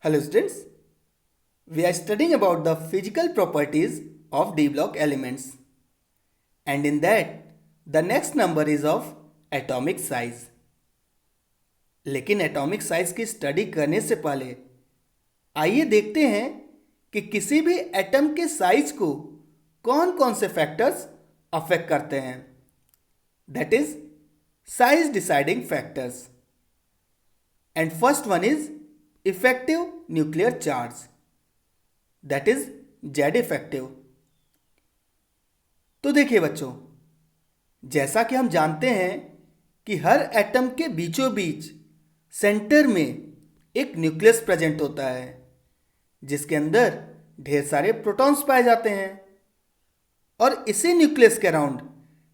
Hello students, we are studying about the physical properties of d block elements, and in that the next number is of atomic size. लेकिन atomic size की study करने से पहले आइए देखते हैं कि किसी भी एटम के साइज को कौन कौन से फैक्टर्स अफेक्ट करते हैं, that is size deciding factors. And first one is effective nuclear charge, that is Z effective. तो देखिए बच्चों, जैसा कि हम जानते हैं कि हर एटम के बीचों बीच सेंटर में एक न्यूक्लियस प्रेजेंट होता है जिसके अंदर ढेर सारे प्रोटॉन्स पाए जाते हैं, और इसी न्यूक्लियस के अराउंड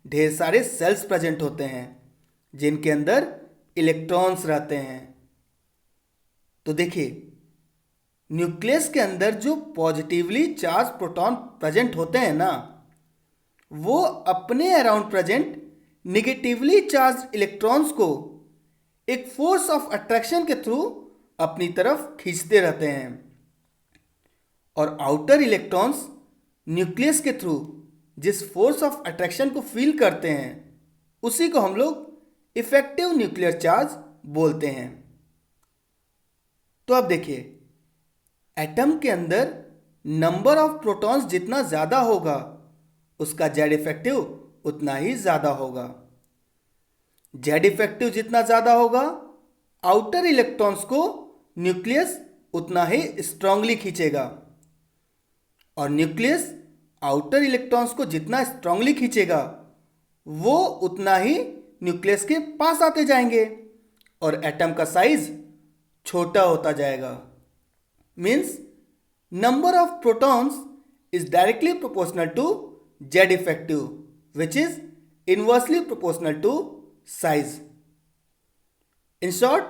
ढेर सारे सेल्स प्रेजेंट होते हैं जिनके अंदर इलेक्ट्रॉन्स रहते हैं. तो देखिए, न्यूक्लियस के अंदर जो पॉजिटिवली चार्ज प्रोटॉन प्रेजेंट होते हैं ना, वो अपने around present negatively charge electrons को एक फोर्स ऑफ अट्रैक्शन के थ्रू अपनी तरफ खींचते रहते हैं, और आउटर इलेक्ट्रॉन्स न्यूक्लियस के थ्रू जिस फोर्स ऑफ अट्रैक्शन को फील करते हैं उसी को हम लोग इफेक्टिव न्यूक्लियर चार्ज बोलते हैं. तो अब देखिए, एटम के अंदर नंबर ऑफ प्रोटॉन्स जितना ज़्यादा होगा उसका जेड इफेक्टिव उतना ही ज़्यादा होगा. जेड इफेक्टिव जितना ज़्यादा होगा, आउटर इलेक्ट्रॉन्स को न्यूक्लियस उतना ही स्ट्रांगली खींचेगा, और न्यूक्लियस आउटर इलेक्ट्रॉन्स को जितना स्ट्रांगली खींचेगा वो उतना ही न्यूक्लियस के पास आते जाएंगे और एटम का साइज छोटा होता जाएगा. Means number of protons is directly proportional to Z effective which is inversely proportional to size. In short,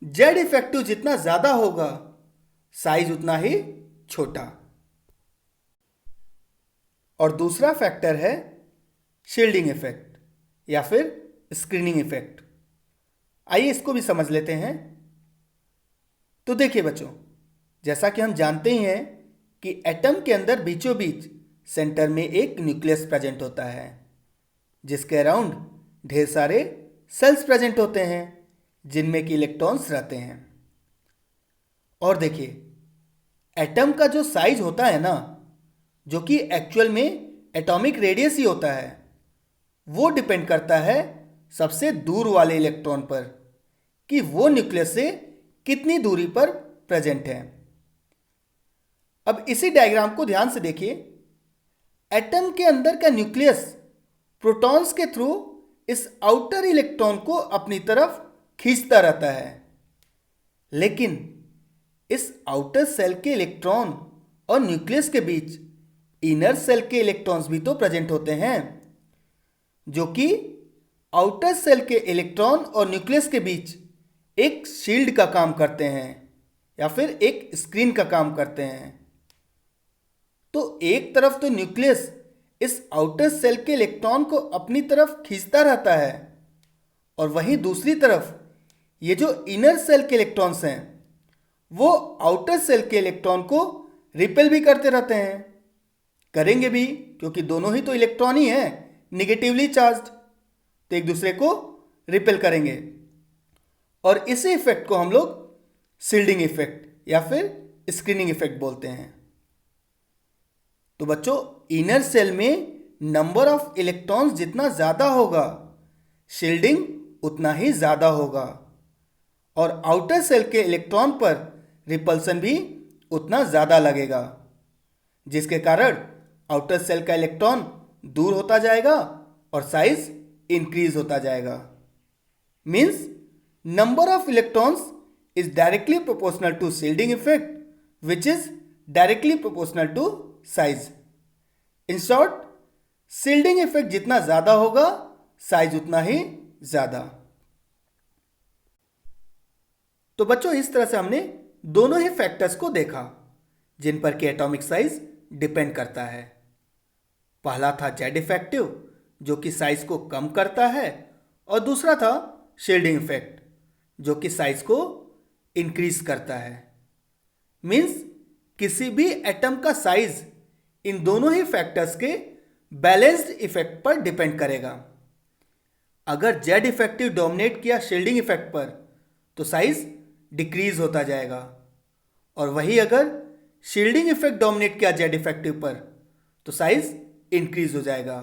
Z effective जितना ज्यादा होगा साइज उतना ही छोटा. और दूसरा फैक्टर है शील्डिंग इफेक्ट या फिर स्क्रीनिंग इफेक्ट. आइए इसको भी समझ लेते हैं. तो देखिए बच्चों, जैसा कि हम जानते ही हैं कि एटम के अंदर बीचों बीच सेंटर में एक न्यूक्लियस प्रेजेंट होता है जिसके अराउंड ढेर सारे सेल्स प्रेजेंट होते हैं जिनमें कि इलेक्ट्रॉन्स रहते हैं. और देखिए, एटम का जो साइज होता है ना, जो कि एक्चुअल में एटॉमिक रेडियस ही होता है, वो डिपेंड करता है सबसे दूर वाले इलेक्ट्रॉन पर कि वो न्यूक्लियस से कितनी दूरी पर प्रेजेंट है. अब इसी डायग्राम को ध्यान से देखिए. एटम के अंदर का न्यूक्लियस प्रोटॉन्स के थ्रू इस आउटर इलेक्ट्रॉन को अपनी तरफ खींचता रहता है, लेकिन इस आउटर सेल के इलेक्ट्रॉन और न्यूक्लियस के बीच इनर सेल के इलेक्ट्रॉन्स भी तो प्रेजेंट होते हैं जो कि आउटर सेल के इलेक्ट्रॉन और न्यूक्लियस के बीच एक शील्ड का काम करते हैं या फिर एक स्क्रीन का काम करते हैं. तो एक तरफ तो न्यूक्लियस इस आउटर सेल के इलेक्ट्रॉन को अपनी तरफ खींचता रहता है, और वहीं दूसरी तरफ ये जो इनर सेल के इलेक्ट्रॉन्स हैं वो आउटर सेल के इलेक्ट्रॉन को रिपेल भी करते रहते हैं. करेंगे भी क्योंकि दोनों ही तो इलेक्ट्रॉन ही हैं निगेटिवली चार्ज्ड, तो एक दूसरे को रिपेल करेंगे. और इसी इफेक्ट को हम लोग शील्डिंग इफेक्ट या फिर स्क्रीनिंग इफेक्ट बोलते हैं. तो बच्चों, इनर सेल में नंबर ऑफ इलेक्ट्रॉन्स जितना ज़्यादा होगा शील्डिंग उतना ही ज़्यादा होगा, और आउटर सेल के इलेक्ट्रॉन पर रिपल्सन भी उतना ज़्यादा लगेगा, जिसके कारण आउटर सेल का इलेक्ट्रॉन दूर होता जाएगा और साइज इंक्रीज होता जाएगा. Means number of electrons is directly proportional to shielding effect which is directly proportional to size. In short, shielding effect जितना ज्यादा होगा साइज उतना ही ज्यादा. तो बच्चों, इस तरह से हमने दोनों ही फैक्टर्स को देखा जिन पर कि एटॉमिक साइज डिपेंड करता है. पहला था जेड इफेक्टिव जो कि साइज को कम करता है, और दूसरा था शील्डिंग इफेक्ट जो कि साइज को इंक्रीज करता है. मीन्स किसी भी एटम का साइज इन दोनों ही फैक्टर्स के बैलेंस्ड इफेक्ट पर डिपेंड करेगा। अगर जेड इफेक्टिव डोमिनेट किया शील्डिंग इफेक्ट पर तो साइज डिक्रीज होता जाएगा, और वही अगर शील्डिंग इफेक्ट डोमिनेट किया जेड इफेक्टिव पर तो साइज इंक्रीज हो जाएगा।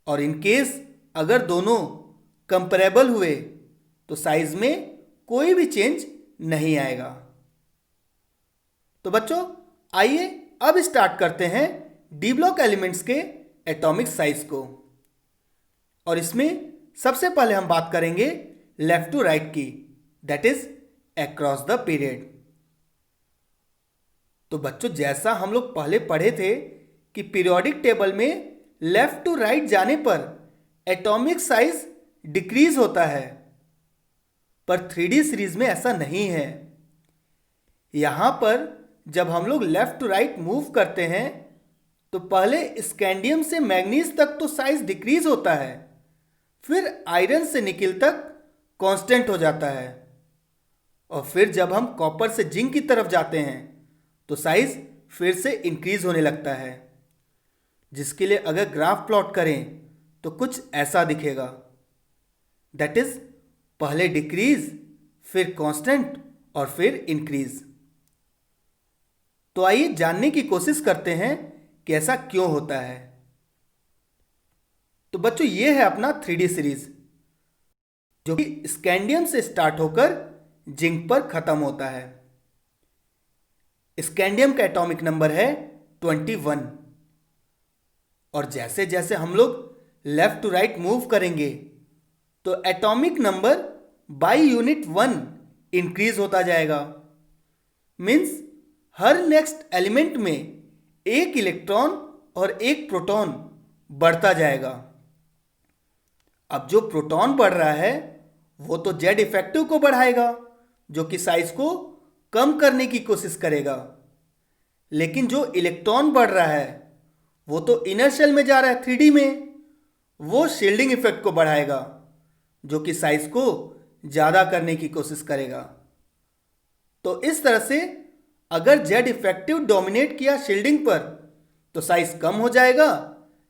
और इन केस अगर दोनों कंपेरेबल हुए तो साइज में कोई भी चेंज नहीं आएगा। तो बच्चों आइए अब स्टार्ट करते हैं डी ब्लॉक एलिमेंट्स के एटॉमिक साइज को, और इसमें सबसे पहले हम बात करेंगे लेफ्ट टू राइट की, that is across the period. तो बच्चों जैसा हम लोग पहले पढ़े थे कि पीरियोडिक टेबल में लेफ्ट टू राइट जाने पर एटॉमिक साइज डिक्रीज होता है, पर 3D सीरीज में ऐसा नहीं है। यहां पर जब हम लोग लेफ्ट टू राइट मूव करते हैं तो पहले स्कैंडियम से मैग्नीज तक तो साइज डिक्रीज होता है, फिर आयरन से निकिल तक कांस्टेंट हो जाता है, और फिर जब हम कॉपर से जिंक की तरफ जाते हैं तो साइज फिर से इंक्रीज होने लगता है, जिसके लिए अगर ग्राफ प्लॉट करें तो कुछ ऐसा दिखेगा, दैट इज पहले डिक्रीज, फिर कांस्टेंट और फिर इंक्रीज। तो आइए जानने की कोशिश करते हैं कि ऐसा क्यों होता है। तो बच्चों ये है अपना 3D सीरीज, जो कि स्कैंडियम से स्टार्ट होकर जिंक पर खत्म होता है। स्कैंडियम का एटॉमिक नंबर है 21, और जैसे जैसे हम लोग लेफ्ट टू राइट मूव करेंगे तो atomic number by unit 1 increase होता जाएगा। मीन्स हर नेक्स्ट एलिमेंट में एक इलेक्ट्रॉन और एक प्रोटॉन बढ़ता जाएगा। अब जो प्रोटॉन बढ़ रहा है वो तो जेड इफेक्टिव को बढ़ाएगा, जो कि साइज को कम करने की कोशिश करेगा, लेकिन जो इलेक्ट्रॉन बढ़ रहा है वो तो इनर शेल में जा रहा है 3D में, वो शील्डिंग इफेक्ट को बढ़ाएगा, जो कि साइज को ज़्यादा करने की कोशिश करेगा। तो इस तरह से अगर जेड इफेक्टिव डोमिनेट किया शील्डिंग पर तो साइज कम हो जाएगा,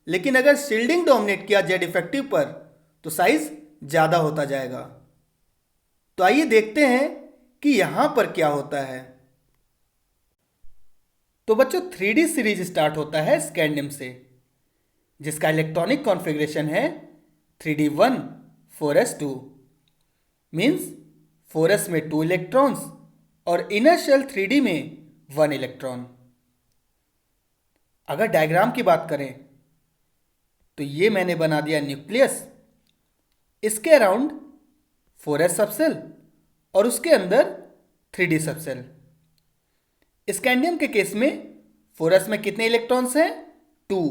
लेकिन अगर शील्डिंग डोमिनेट किया जेड इफेक्टिव पर तो साइज ज़्यादा होता जाएगा। तो आइए देखते हैं कि यहां पर क्या होता है। तो बच्चों 3D सीरीज स्टार्ट होता है स्कैंडियम से, जिसका इलेक्ट्रॉनिक कॉन्फ़िगरेशन है 3D1 4s2, मीन्स 4s में 2 इलेक्ट्रॉन्स और इनर शेल 3D में 1 इलेक्ट्रॉन। अगर डायग्राम की बात करें तो ये मैंने बना दिया न्यूक्लियस, इसके अराउंड 4s सबसेल और उसके अंदर 3D सबसेल। स्कैंडियम के केस में 4s में कितने इलेक्ट्रॉन्स हैं? 2,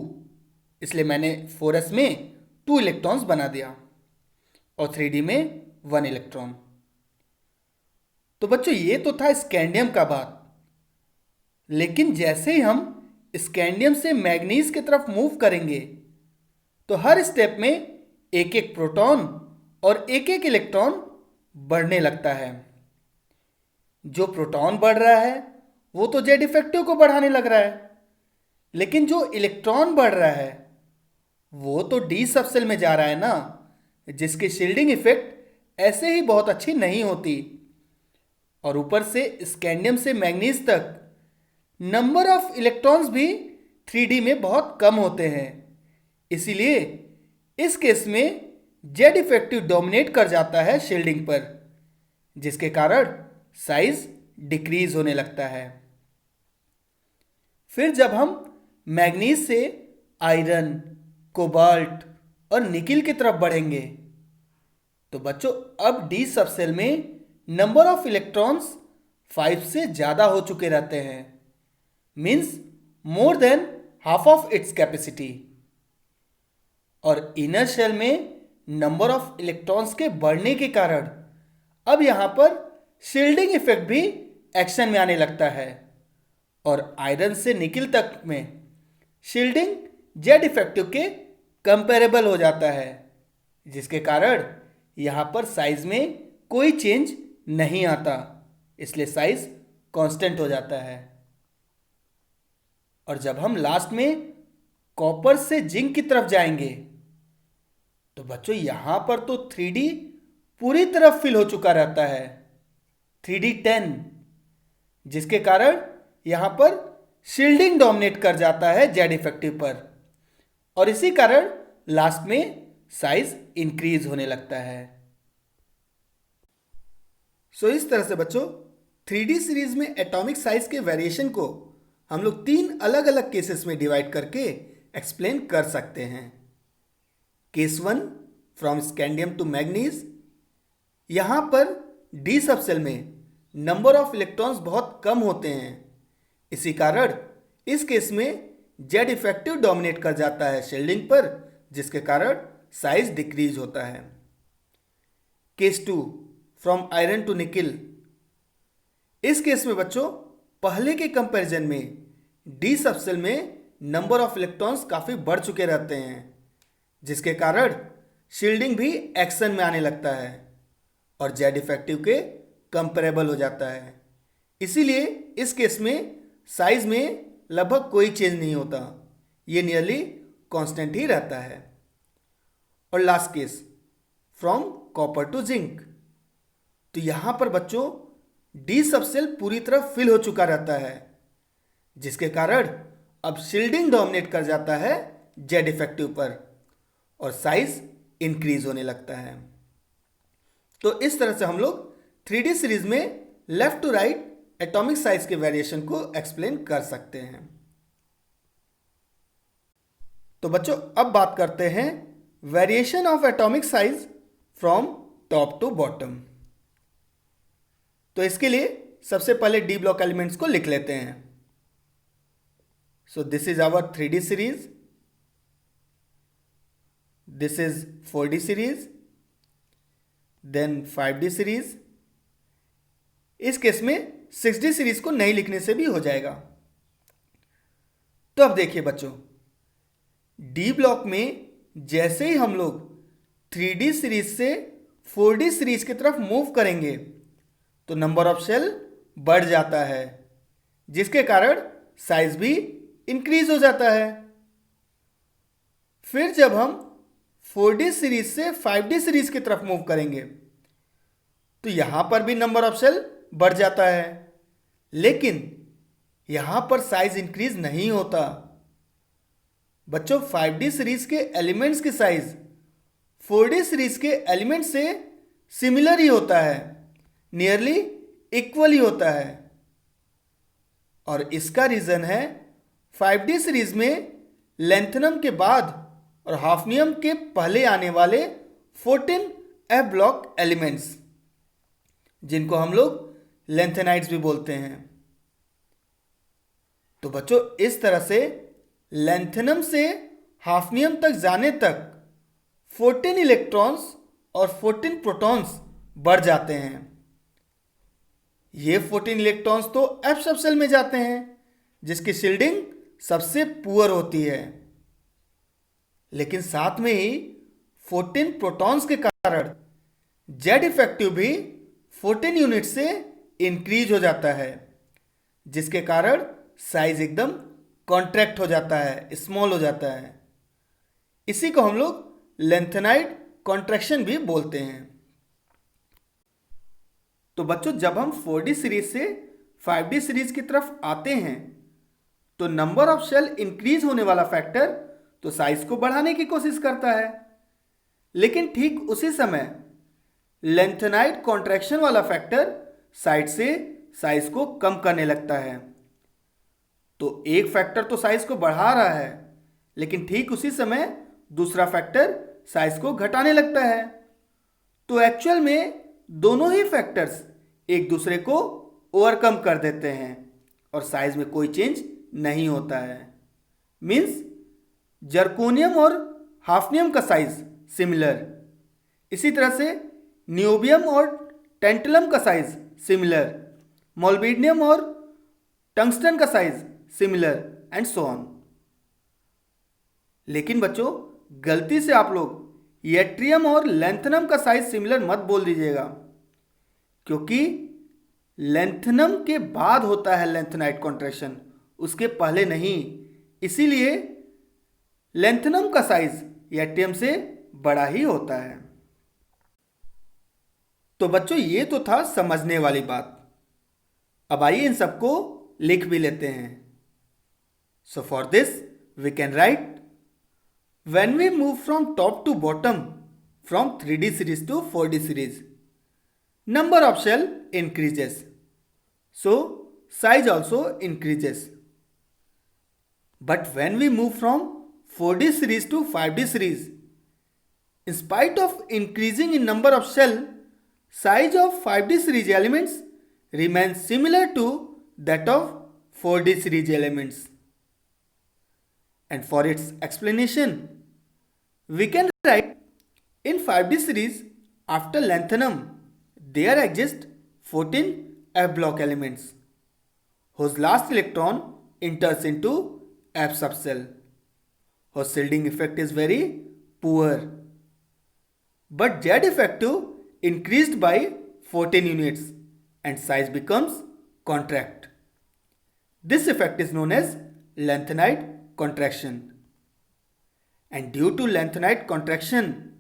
इसलिए मैंने 4s में 2 इलेक्ट्रॉन्स बना दिया और 3D में 1 इलेक्ट्रॉन। तो बच्चों ये तो था स्कैंडियम का बात, लेकिन जैसे ही हम स्कैंडियम से मैग्नीज की तरफ मूव करेंगे तो हर स्टेप में एक एक प्रोटॉन और एक एक इलेक्ट्रॉन बढ़ने लगता है। जो प्रोटॉन बढ़ रहा है वो तो जेड इफेक्टिव को बढ़ाने लग रहा है, लेकिन जो इलेक्ट्रॉन बढ़ रहा है वो तो डी सबसेल में जा रहा है ना, जिसकी शील्डिंग इफेक्ट ऐसे ही बहुत अच्छी नहीं होती, और ऊपर से स्कैंडियम से मैग्नीज तक नंबर ऑफ इलेक्ट्रॉन्स भी 3D में बहुत कम होते हैं। इसीलिए इस केस में जेड इफेक्टिव डोमिनेट कर जाता है शील्डिंग पर, जिसके कारण साइज डिक्रीज होने लगता है। फिर जब हम मैग्नीज से आयरन, कोबाल्ट और निकिल की तरफ बढ़ेंगे तो बच्चों अब डी सबसेल में नंबर ऑफ इलेक्ट्रॉन्स 5 से ज़्यादा हो चुके रहते हैं, means more than half of its capacity. और इनर शेल में नंबर ऑफ इलेक्ट्रॉन्स के बढ़ने के कारण अब यहां पर शील्डिंग इफेक्ट भी एक्शन में आने लगता है, और आयरन से निकिल तक में शील्डिंग जेड इफेक्टिव के कंपेरेबल हो जाता है, जिसके कारण यहां पर साइज में कोई चेंज नहीं आता, इसलिए साइज कांस्टेंट हो जाता है। और जब हम लास्ट में कॉपर से जिंक की तरफ जाएंगे तो बच्चों यहां पर तो 3D पूरी तरह फिल हो चुका रहता है, 3D10, जिसके कारण यहां पर शील्डिंग डोमिनेट कर जाता है जेड इफेक्टिव पर, और इसी कारण लास्ट में साइज इंक्रीज होने लगता है। सो इस तरह से बच्चों 3D सीरीज में एटॉमिक साइज के वेरिएशन को हम लोग 3 अलग अलग केसेस में डिवाइड करके एक्सप्लेन कर सकते हैं। Case 1, from scandium to manganese. यहां पर डी सबसेल में नंबर ऑफ इलेक्ट्रॉन्स बहुत कम होते हैं, इसी कारण इस केस में जेड इफेक्टिव डोमिनेट कर जाता है शील्डिंग पर, जिसके कारण साइज डिक्रीज होता है। Case 2, from iron to nickel. इस केस में बच्चों पहले के कंपैरिजन में डी सबसेल में नंबर ऑफ इलेक्ट्रॉन्स काफी बढ़ चुके रहते हैं, जिसके कारण शील्डिंग भी एक्शन में आने लगता है और जेड इफेक्टिव के कंपेरेबल हो जाता है। इसीलिए इस केस में साइज में लगभग कोई चेंज नहीं होता, ये नियरली कांस्टेंट ही रहता है। और last case, from copper two zinc. तो यहां पर बच्चों डी सबसेल पूरी तरह फिल हो चुका रहता है, जिसके कारण अब शील्डिंग डोमिनेट कर जाता है जेड इफेक्टिव पर और साइज इंक्रीज होने लगता है। तो इस तरह से हम लोग 3D सीरीज में left to right atomic size के वेरिएशन को एक्सप्लेन कर सकते हैं। तो बच्चों अब बात करते हैं variation of atomic size from top to bottom. तो इसके लिए सबसे पहले डी ब्लॉक एलिमेंट्स को लिख लेते हैं। So this is our 3D series, this is 4D series, then 5D series. इस केस में 6D सीरीज को नहीं लिखने से भी हो जाएगा। तो अब देखिए बच्चों, डी ब्लॉक में जैसे ही हम लोग 3D सीरीज से 4D सीरीज की तरफ मूव करेंगे तो नंबर ऑफ शेल बढ़ जाता है, जिसके कारण साइज भी इंक्रीज हो जाता है। फिर जब हम 4D सीरीज से 5D सीरीज की तरफ मूव करेंगे तो यहां पर भी नंबर ऑफ शेल बढ़ जाता है, लेकिन यहां पर साइज इंक्रीज नहीं होता। बच्चों 5D सीरीज के एलिमेंट्स की साइज 4D सीरीज के एलिमेंट से सिमिलर ही होता है, नियरली इक्वल ही होता है। और इसका रीजन है 5D सीरीज में लेंथनम के बाद और हाफनियम के पहले आने वाले 14 एफ ब्लॉक एलिमेंट्स, जिनको हम लोग लेंथेनाइड्स भी बोलते हैं। तो बच्चों इस तरह से लेंथेनम से हाफनियम तक जाने तक 14 इलेक्ट्रॉन्स और 14 प्रोटॉन्स बढ़ जाते हैं। ये 14 इलेक्ट्रॉन्स तो एफ सबसेल में जाते हैं, जिसकी शील्डिंग सबसे पुअर होती है, लेकिन साथ में ही 14 प्रोटॉन्स के कारण जेड इफेक्टिव भी 14 यूनिट से इंक्रीज हो जाता है, जिसके कारण साइज एकदम कॉन्ट्रैक्ट हो जाता है, स्मॉल हो जाता है। इसी को हम लोग लेंथेनाइड कॉन्ट्रैक्शन भी बोलते हैं। तो बच्चों जब हम 4D सीरीज से 5D सीरीज की तरफ आते हैं तो नंबर ऑफ शेल इंक्रीज होने वाला फैक्टर तो साइज को बढ़ाने की कोशिश करता है, लेकिन ठीक उसी समय लेंथेनाइड कॉन्ट्रैक्शन वाला फैक्टर साइड से साइज को कम करने लगता है। तो एक फैक्टर तो साइज को बढ़ा रहा है, लेकिन ठीक उसी समय दूसरा फैक्टर साइज को घटाने लगता है। तो एक्चुअल में दोनों ही फैक्टर्स एक दूसरे को ओवरकम कर देते हैं और साइज में कोई चेंज नहीं होता है। मींस जर्कोनियम और हाफनियम का साइज सिमिलर, इसी तरह से नियोबियम और टेंटलम का साइज सिमिलर, मोल्बिडियम और टंगस्टन का size similar and so on. लेकिन बच्चों गलती से आप लोग यट्रियम और लैंथनम का साइज सिमिलर मत बोल दीजिएगा, क्योंकि लेंथनम के बाद होता है लेंथेनाइट कॉन्ट्रैक्शन, उसके पहले नहीं। इसीलिए लेंथनम का साइज एटीएम से बड़ा ही होता है। तो बच्चों ये तो था समझने वाली बात। अब आइए इन सबको लिख भी लेते हैं। So for this we can write, when we move from top to bottom from 3D series to 4D series, number of shell increases, so size also increases. But when we move from 4D series to 5D series, in spite of increasing in number of shell, size of 5D series elements remains similar to that of 4D series elements. And for its explanation, we can write in 5D series after lanthanum there exist 14 F block elements whose last electron enters into F subshell, whose shielding effect is very poor, but Z effective increased by 14 units and size becomes contract. This effect is known as lanthanide contraction. And due to lanthanide contraction,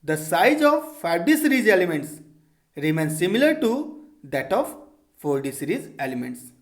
the size of 5D series elements remains similar to that of 4D series elements.